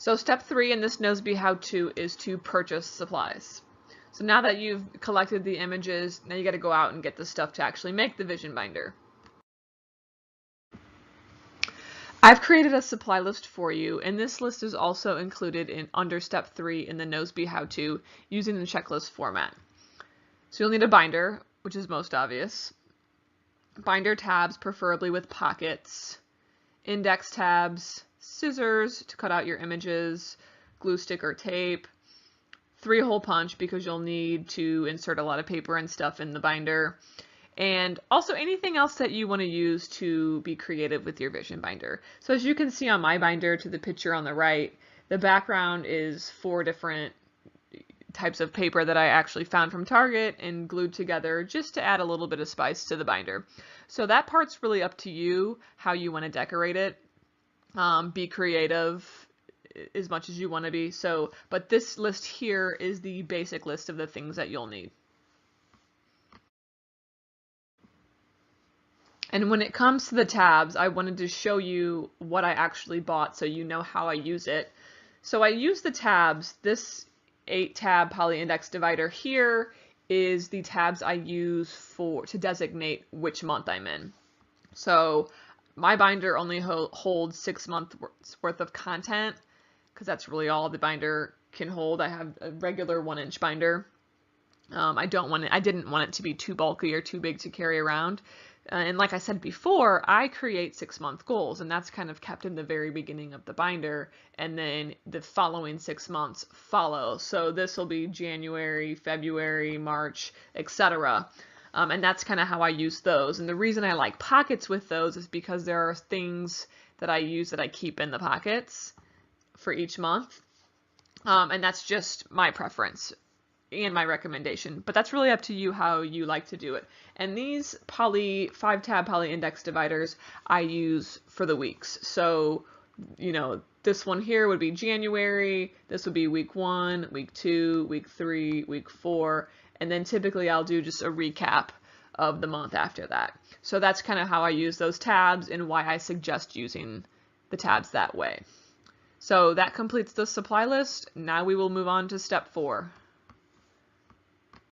So step 3 in this Nosby how-to is to purchase supplies. So now that you've collected the images, now you got to go out and get the stuff to actually make the vision binder. I've created a supply list for you, and this list is also included under step 3 in the Nosby how-to using the checklist format. So you'll need a binder, which is most obvious, binder tabs preferably with pockets, index tabs, scissors to cut out your images, glue stick or tape, 3-hole punch because you'll need to insert a lot of paper and stuff in the binder, and also anything else that you want to use to be creative with your vision binder. So as you can see on my binder to the picture on the right, the background is 4 different types of paper that I actually found from Target and glued together just to add a little bit of spice to the binder. So that part's really up to you, how you want to decorate it. Be creative as much as you want to be. But this list here is the basic list of the things that you'll need. And when it comes to the tabs, I wanted to show you what I actually bought so you know how I use it. So I use the tabs. This 8-tab poly index divider here is the tabs I use to designate which month I'm in. So my binder only holds 6 months worth of content because that's really all the binder can hold. I have a regular 1-inch binder. I didn't want it to be too bulky or too big to carry around. And like I said before, I create 6-month goals, and that's kind of kept in the very beginning of the binder, and then the following 6 months follow. So this will be January, February, March, etc. And that's kind of how I use those. And the reason I like pockets with those is because there are things that I use that I keep in the pockets for each month. And that's just my preference and my recommendation, but that's really up to you how you like to do it. And these 5-tab poly index dividers I use for the weeks. So, you know, this one here would be January, this would be week 1, week 2, week 3, week 4, and then typically I'll do just a recap of the month after that. So that's kind of how I use those tabs and why I suggest using the tabs that way. So that completes the supply list. Now we will move on to step 4.